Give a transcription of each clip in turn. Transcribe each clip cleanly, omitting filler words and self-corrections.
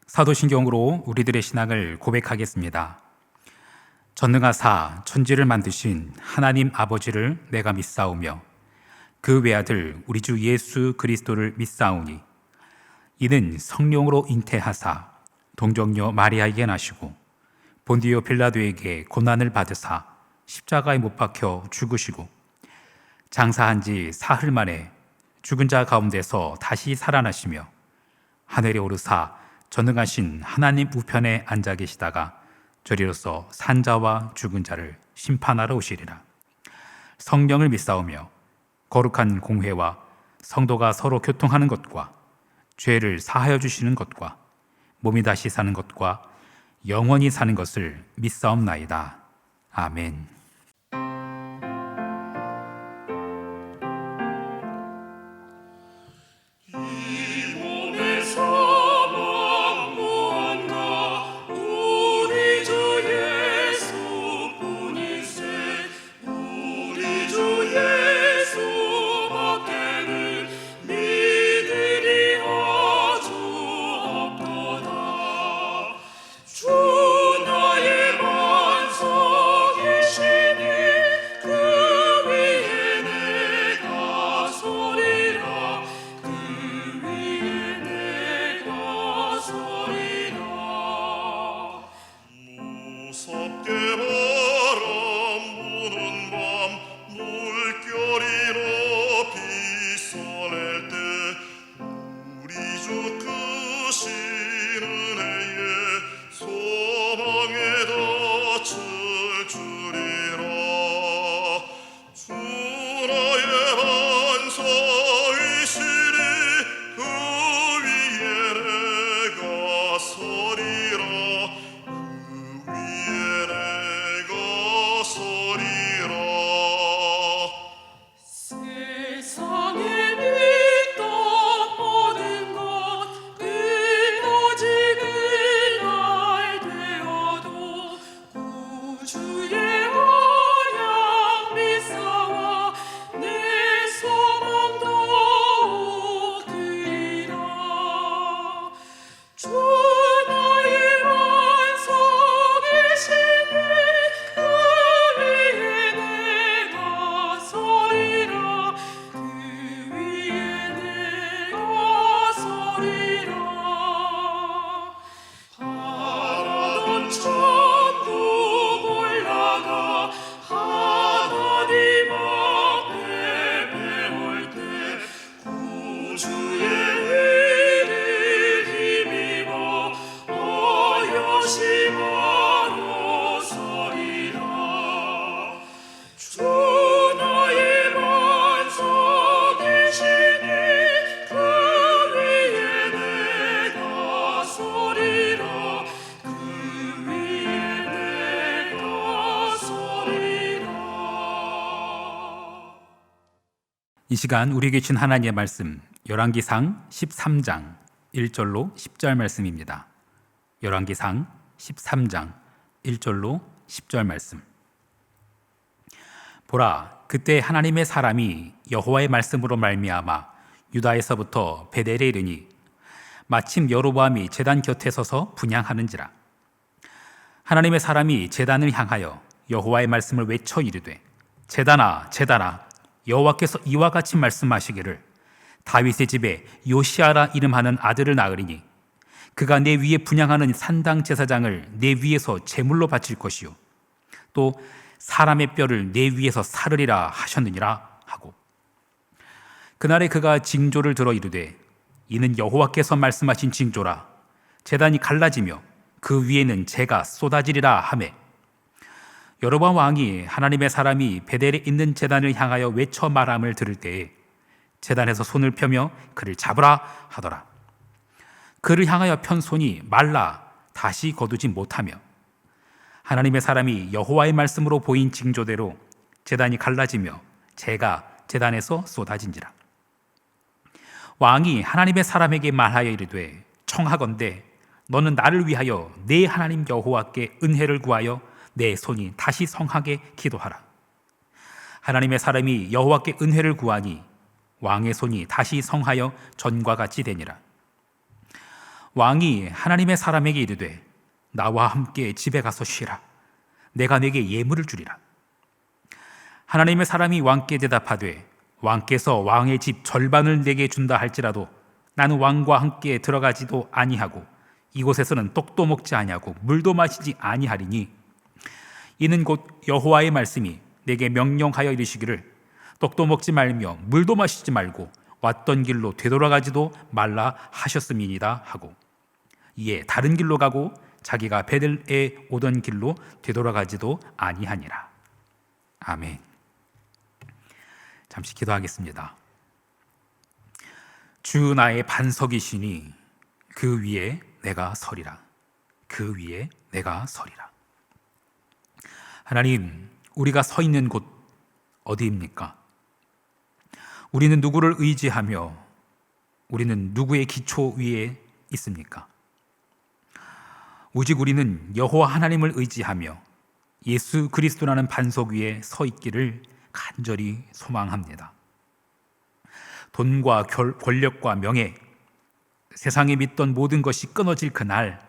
사도신경으로 우리들의 신앙을 고백하겠습니다. 전능하사 천지를 만드신 하나님 아버지를 내가 믿사오며 그 외아들 우리 주 예수 그리스도를 믿사오니 이는 성령으로 잉태하사 동정녀 마리아에게 나시고 본디오 빌라도에게 고난을 받으사 십자가에 못 박혀 죽으시고 장사한 지 사흘 만에 죽은 자 가운데서 다시 살아나시며 하늘에 오르사 전능하신 하나님 우편에 앉아 계시다가 저리로서 산자와 죽은 자를 심판하러 오시리라. 성령을 믿사오며 거룩한 공회와 성도가 서로 교통하는 것과 죄를 사하여 주시는 것과 몸이 다시 사는 것과 영원히 사는 것을 믿사옵나이다. 아멘. 이 시간 우리에게 주신 하나님의 말씀 열왕기상 13장 1절로 10절 말씀입니다. 열왕기상 13장 1절로 10절 말씀. 보라, 그때 하나님의 사람이 여호와의 말씀으로 말미암아 유다에서부터 베델에 이르니 마침 여로보암이 제단 곁에 서서 분향하는지라. 하나님의 사람이 제단을 향하여 여호와의 말씀을 외쳐 이르되 제단아 제단아 여호와께서 이와 같이 말씀하시기를 다윗의 집에 요시아라 이름하는 아들을 낳으리니 그가 내 위에 분향하는 산당 제사장을 내 위에서 제물로 바칠 것이요 또 사람의 뼈를 내 위에서 사르리라 하셨느니라 하고 그날에 그가 징조를 들어 이르되 이는 여호와께서 말씀하신 징조라. 제단이 갈라지며 그 위에는 재가 쏟아지리라 하매 여로보암 왕이 하나님의 사람이 베델에 있는 제단을 향하여 외쳐 말함을 들을 때에 제단에서 손을 펴며 그를 잡으라 하더라. 그를 향하여 편 손이 말라 다시 거두지 못하며 하나님의 사람이 여호와의 말씀으로 보인 징조대로 제단이 갈라지며 재가 제단에서 쏟아진지라. 왕이 하나님의 사람에게 말하여 이르되 청하건대 너는 나를 위하여 내 하나님 여호와께 은혜를 구하여 내 손이 다시 성하게 기도하라. 하나님의 사람이 여호와께 은혜를 구하니 왕의 손이 다시 성하여 전과 같이 되니라. 왕이 하나님의 사람에게 이르되 나와 함께 집에 가서 쉬라. 내가 네게 예물을 주리라. 하나님의 사람이 왕께 대답하되 왕께서 왕의 집 절반을 내게 준다 할지라도 나는 왕과 함께 들어가지도 아니하고 이곳에서는 떡도 먹지 아니하고 물도 마시지 아니하리니 이는 곧 여호와의 말씀이 내게 명령하여 이르시기를 떡도 먹지 말며 물도 마시지 말고 왔던 길로 되돌아가지도 말라 하셨음이니이다 하고 이에 다른 길로 가고 자기가 베델에 오던 길로 되돌아가지도 아니하니라. 아멘. 잠시 기도하겠습니다. 주 나의 반석이시니 그 위에 내가 서리라. 그 위에 내가 서리라. 하나님, 우리가 서 있는 곳 어디입니까? 우리는 누구를 의지하며 우리는 누구의 기초 위에 있습니까? 오직 우리는 여호와 하나님을 의지하며 예수 그리스도라는 반석 위에 서 있기를 간절히 소망합니다. 돈과 권력과 명예, 세상에 믿던 모든 것이 끊어질 그날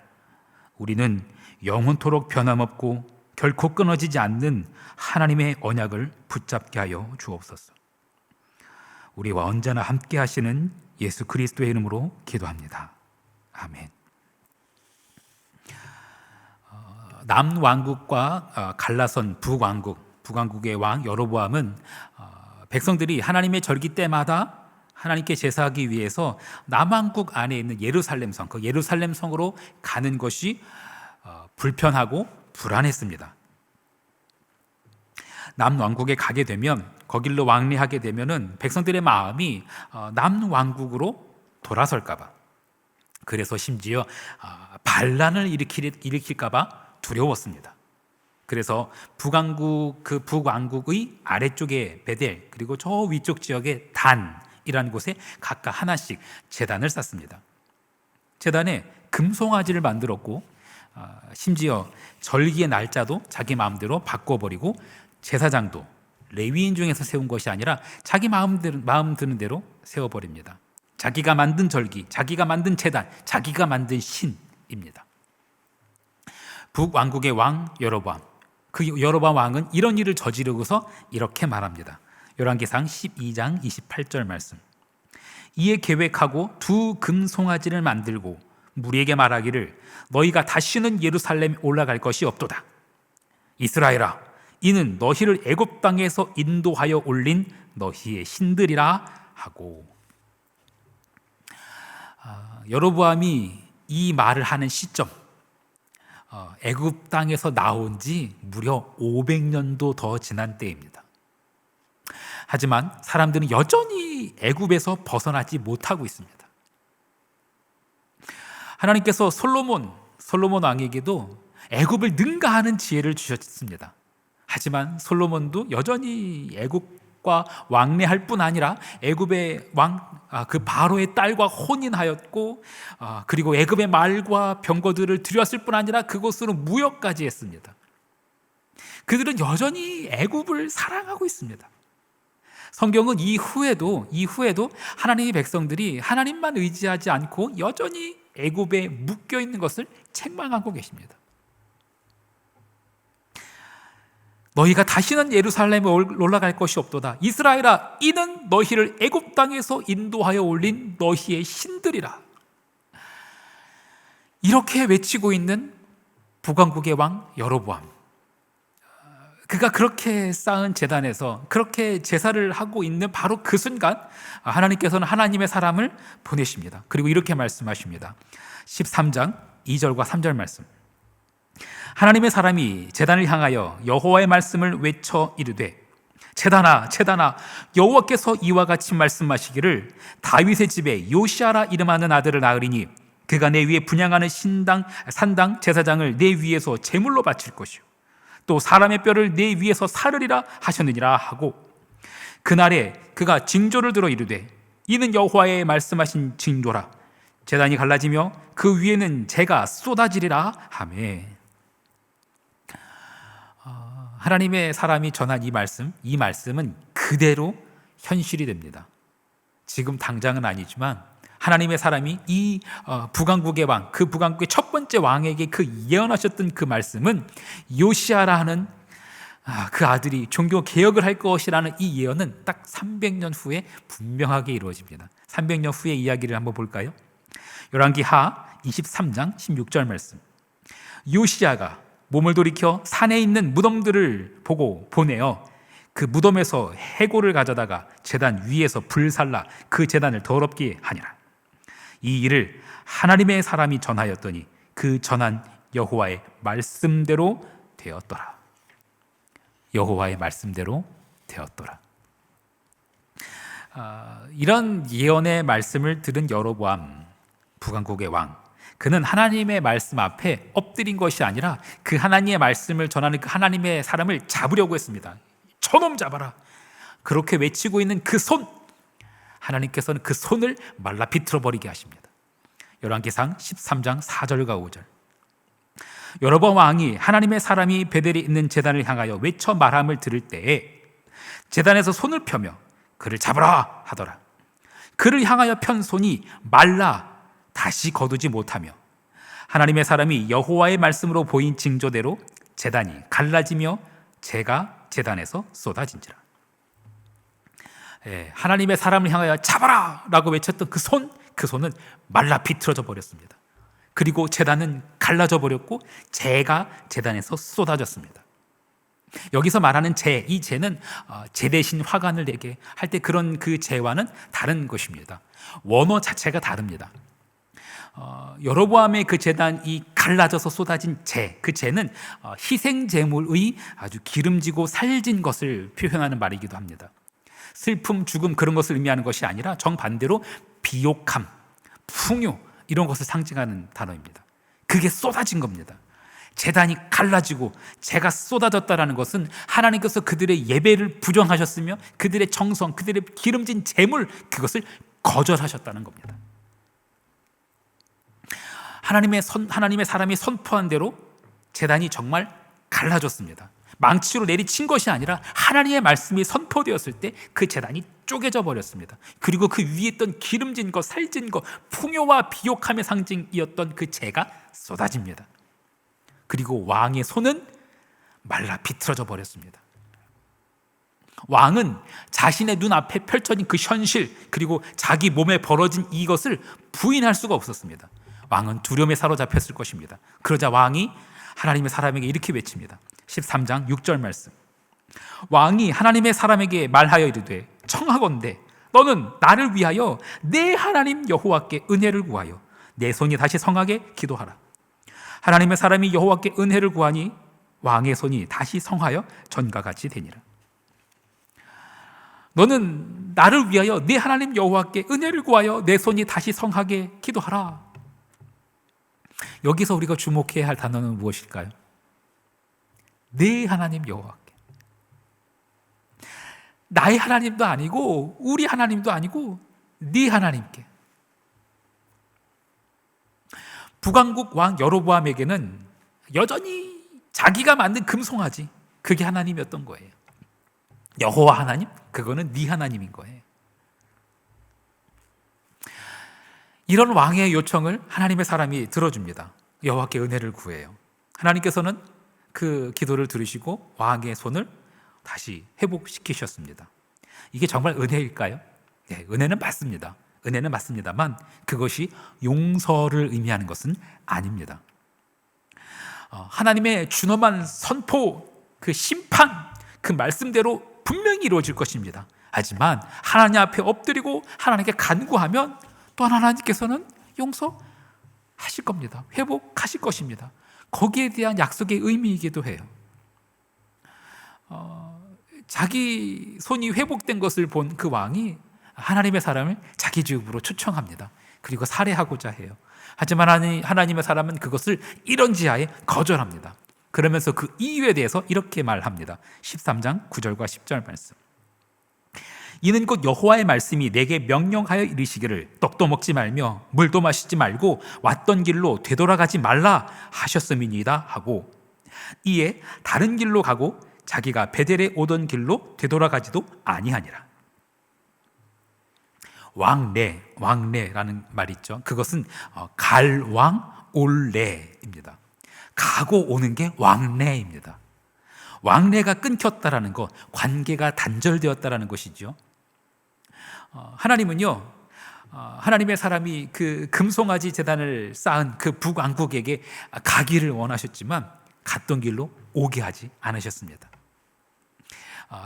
우리는 영원토록 변함없고 결코 끊어지지 않는 하나님의 언약을 붙잡게 하여 주옵소서. 우리와 언제나 함께 하시는 예수 그리스도의 이름으로 기도합니다. 아멘. 남왕국과 갈라선 북왕국의 왕 여로보암은 백성들이 하나님의 절기 때마다 하나님께 제사하기 위해서 남왕국 안에 있는 예루살렘 성, 그 예루살렘 성으로 가는 것이 불편하고 불안했습니다. 남왕국에 가게 되면 거길로 왕래하게 되면은 백성들의 마음이 남왕국으로 돌아설까봐, 그래서 심지어 반란을 일으킬까봐 두려웠습니다. 그래서 북왕국의 아래쪽에 베델, 그리고 저 위쪽 지역에 단이라는 곳에 각각 하나씩 제단을 쌓습니다. 제단에 금송아지를 만들었고 심지어 절기의 날짜도 자기 마음대로 바꿔버리고 제사장도 레위인 중에서 세운 것이 아니라 자기 마음 드는 대로 세워버립니다. 자기가 만든 절기, 자기가 만든 제단, 자기가 만든 신입니다. 북왕국의 왕 여로보암, 그 여로보암 왕은 이런 일을 저지르고서 이렇게 말합니다. 열왕기상 12장 28절 말씀. 이에 계획하고 두 금송아지를 만들고 무리에게 말하기를 너희가 다시는 예루살렘에 올라갈 것이 없도다. 이스라엘아, 이는 너희를 애굽 땅에서 인도하여 올린 너희의 신들이라 하고. 여로보암이 이 말을 하는 시점, 애굽 땅에서 나온 지 무려 500년도 더 지난 때입니다. 하지만 사람들은 여전히 애굽에서 벗어나지 못하고 있습니다. 하나님께서 솔로몬 왕에게도 애굽을 능가하는 지혜를 주셨습니다. 하지만 솔로몬도 여전히 애굽과 왕래할 뿐 아니라 애굽의 그 바로의 딸과 혼인하였고, 그리고 애굽의 말과 병거들을 들였을 뿐 아니라 그곳으로 무역까지 했습니다. 그들은 여전히 애굽을 사랑하고 있습니다. 성경은 이후에도 하나님의 백성들이 하나님만 의지하지 않고 여전히 애굽에 묶여 있는 것을 책망하고 계십니다. 너희가 다시는 예루살렘에 올라갈 것이 없도다. 이스라엘아, 이는 너희를 애굽 땅에서 인도하여 올린 너희의 신들이라. 이렇게 외치고 있는 북왕국의 왕 여로보암, 그가 그렇게 쌓은 제단에서 그렇게 제사를 하고 있는 바로 그 순간 하나님께서는 하나님의 사람을 보내십니다. 그리고 이렇게 말씀하십니다. 13장 2절과 3절 말씀. 하나님의 사람이 제단을 향하여 여호와의 말씀을 외쳐 이르되 제단아 제단아, 여호와께서 이와 같이 말씀하시기를 다윗의 집에 요시아라 이름하는 아들을 낳으리니 그가 내 위에 분향하는 산당 제사장을 내 위에서 제물로 바칠 것이요 또 사람의 뼈를 내 위에서 사르리라 하셨느니라 하고, 그날에 그가 징조를 들어 이르되 이는 여호와의 말씀하신 징조라. 제단이 갈라지며 그 위에는 재가 쏟아지리라 하매. 하나님의 사람이 전한 이 말씀은 그대로 현실이 됩니다. 지금 당장은 아니지만 하나님의 사람이 이 북왕국의 왕, 그 북왕국의 첫 번째 왕에게 그 예언하셨던 그 말씀은 요시야라 하는 그 아들이 종교 개혁을 할 것이라는 이 예언은 딱 300년 후에 분명하게 이루어집니다. 300년 후의 이야기를 한번 볼까요? 열왕기하 23장 16절 말씀. 요시야가 몸을 돌이켜 산에 있는 무덤들을 보고 보내어 그 무덤에서 해골을 가져다가 제단 위에서 불살라 그 제단을 더럽게 하니라. 이 일을 하나님의 사람이 전하였더니 그 전한 여호와의 말씀대로 되었더라. 여호와의 말씀대로 되었더라. 이런 예언의 말씀을 들은 여로보암 북왕국의 왕, 그는 하나님의 말씀 앞에 엎드린 것이 아니라 그 하나님의 말씀을 전하는 그 하나님의 사람을 잡으려고 했습니다. 저놈 잡아라. 그렇게 외치고 있는 그 손, 하나님께서는 그 손을 말라 비틀어 버리게 하십니다. 열왕기상 13장 4절과 5절. 여로보암 왕이 하나님의 사람이 베델에 있는 제단을 향하여 외쳐 말함을 들을 때에 제단에서 손을 펴며 그를 잡으라 하더라. 그를 향하여 편 손이 말라 다시 거두지 못하며 하나님의 사람이 여호와의 말씀으로 보인 징조대로 제단이 갈라지며 재가 제단에서 쏟아진지라. 하나님의 사람을 향하여 잡아라 라고 외쳤던 그 손은 말라 비틀어져 버렸습니다. 그리고 제단은 갈라져 버렸고 재가 제단에서 쏟아졌습니다. 여기서 말하는 재, 이 재는 재 대신 화관을 내게 할 때 그런 그 재와는 다른 것입니다. 원어 자체가 다릅니다. 여로보암의 그 제단이 갈라져서 쏟아진 재, 그 재는 희생 제물의 아주 기름지고 살진 것을 표현하는 말이기도 합니다. 슬픔, 죽음 그런 것을 의미하는 것이 아니라 정반대로 비옥함, 풍요 이런 것을 상징하는 단어입니다. 그게 쏟아진 겁니다. 제단이 갈라지고 재가 쏟아졌다는 것은 하나님께서 그들의 예배를 부정하셨으며 그들의 정성, 그들의 기름진 제물 그것을 거절하셨다는 겁니다. 하나님의 사람이 선포한 대로 제단이 정말 갈라졌습니다. 망치로 내리친 것이 아니라 하나님의 말씀이 선포되었을 때 그 제단이 쪼개져 버렸습니다. 그리고 그 위에 있던 기름진 것, 살진 것, 풍요와 비옥함의 상징이었던 그 재가 쏟아집니다. 그리고 왕의 손은 말라 비틀어져 버렸습니다. 왕은 자신의 눈앞에 펼쳐진 그 현실, 그리고 자기 몸에 벌어진 이것을 부인할 수가 없었습니다. 왕은 두려움에 사로잡혔을 것입니다. 그러자 왕이 하나님의 사람에게 이렇게 외칩니다. 13장 6절 말씀. 왕이 하나님의 사람에게 말하여 이르되 청하건대 너는 나를 위하여 내 하나님 여호와께 은혜를 구하여 내 손이 다시 성하게 기도하라. 하나님의 사람이 여호와께 은혜를 구하니 왕의 손이 다시 성하여 전과 같이 되니라. 너는 나를 위하여 내 하나님 여호와께 은혜를 구하여 내 손이 다시 성하게 기도하라. 여기서 우리가 주목해야 할 단어는 무엇일까요? 내 하나님 여호와께. 나의 하나님도 아니고 우리 하나님도 아니고 네 하나님께. 북왕국 왕 여로보암에게는 여전히 자기가 만든 금송아지, 그게 하나님이었던 거예요. 여호와 하나님? 그거는 네 하나님인 거예요. 이런 왕의 요청을 하나님의 사람이 들어줍니다. 여호와께 은혜를 구해요. 하나님께서는 그 기도를 들으시고 왕의 손을 다시 회복시키셨습니다. 이게 정말 은혜일까요? 네, 은혜는 맞습니다. 은혜는 맞습니다만 그것이 용서를 의미하는 것은 아닙니다. 하나님의 준엄한 선포, 그 심판, 그 말씀대로 분명히 이루어질 것입니다. 하지만 하나님 앞에 엎드리고 하나님께 간구하면 또한 하나님께서는 용서하실 겁니다. 회복하실 것입니다. 거기에 대한 약속의 의미이기도 해요. 자기 손이 회복된 것을 본 그 왕이 하나님의 사람을 자기 집으로 초청합니다. 그리고 살해하고자 해요. 하지만 하나님의 사람은 그것을 이런지하에 거절합니다. 그러면서 그 이유에 대해서 이렇게 말합니다. 13장 9절과 10절 말씀. 이는 곧 여호와의 말씀이 내게 명령하여 이르시기를 떡도 먹지 말며 물도 마시지 말고 왔던 길로 되돌아가지 말라 하셨음이니이다 하고 이에 다른 길로 가고 자기가 베델에 오던 길로 되돌아가지도 아니하니라. 왕래라는 말이 있죠. 그것은 갈왕 올래입니다. 가고 오는 게 왕래입니다. 왕래가 끊겼다라는 것, 관계가 단절되었다라는 것이죠. 하나님은요, 하나님의 사람이 그 금송아지 제단을 쌓은 그 북왕국에게 가기를 원하셨지만 갔던 길로 오게 하지 않으셨습니다.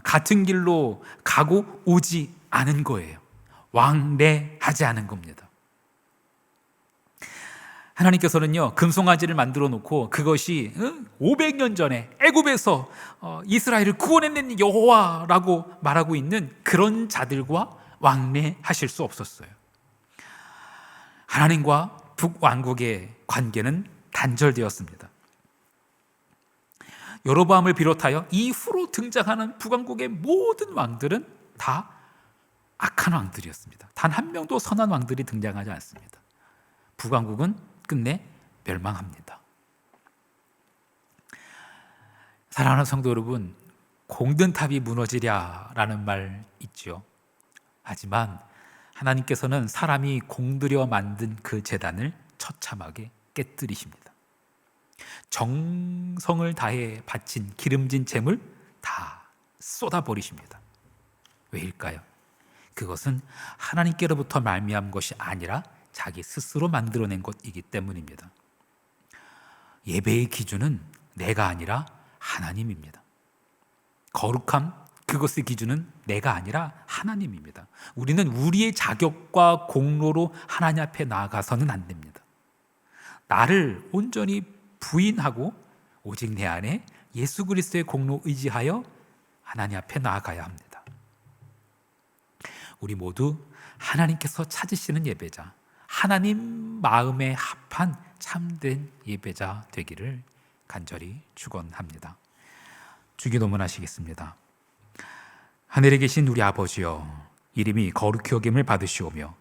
같은 길로 가고 오지 않은 거예요. 왕래하지 않은 겁니다. 하나님께서는요, 금송아지를 만들어 놓고 그것이 500년 전에 애굽에서 이스라엘을 구원해낸 여호와라고 말하고 있는 그런 자들과 왕래하실 수 없었어요. 하나님과 북왕국의 관계는 단절되었습니다. 여로보암을 비롯하여 이후로 등장하는 북왕국의 모든 왕들은 다 악한 왕들이었습니다. 단 한 명도 선한 왕들이 등장하지 않습니다. 북왕국은 끝내 멸망합니다. 사랑하는 성도 여러분, 공든탑이 무너지랴라는 말 있죠. 하지만 하나님께서는 사람이 공들여 만든 그 제단을 처참하게 깨뜨리십니다. 정성을 다해 바친 기름진 잼을 다 쏟아버리십니다. 왜일까요? 그것은 하나님께로부터 말미암은 것이 아니라 자기 스스로 만들어낸 것이기 때문입니다. 예배의 기준은 내가 아니라 하나님입니다. 거룩함, 그것의 기준은 내가 아니라 하나님입니다. 우리는 우리의 자격과 공로로 하나님 앞에 나아가서는 안 됩니다. 나를 온전히 부인하고 오직 내 안에 예수 그리스도의 공로 의지하여 하나님 앞에 나아가야 합니다. 우리 모두 하나님께서 찾으시는 예배자, 하나님 마음에 합한 참된 예배자 되기를 간절히 축원합니다. 주기도문 하시겠습니다. 하늘에 계신 우리 아버지여, 이름이 거룩히 여김을 받으시오며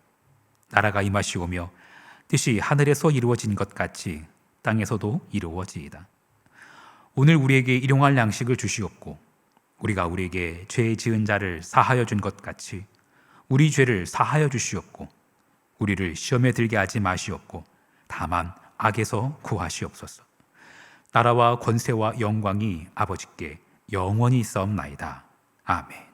나라가 임하시오며 뜻이 하늘에서 이루어진 것 같이 땅에서도 이루어지이다. 오늘 우리에게 일용할 양식을 주시옵고 우리가 우리에게 죄 지은 자를 사하여 준 것 같이 우리 죄를 사하여 주시옵고 우리를 시험에 들게 하지 마시옵고 다만 악에서 구하시옵소서. 나라와 권세와 영광이 아버지께 영원히 있사옵나이다. 아멘.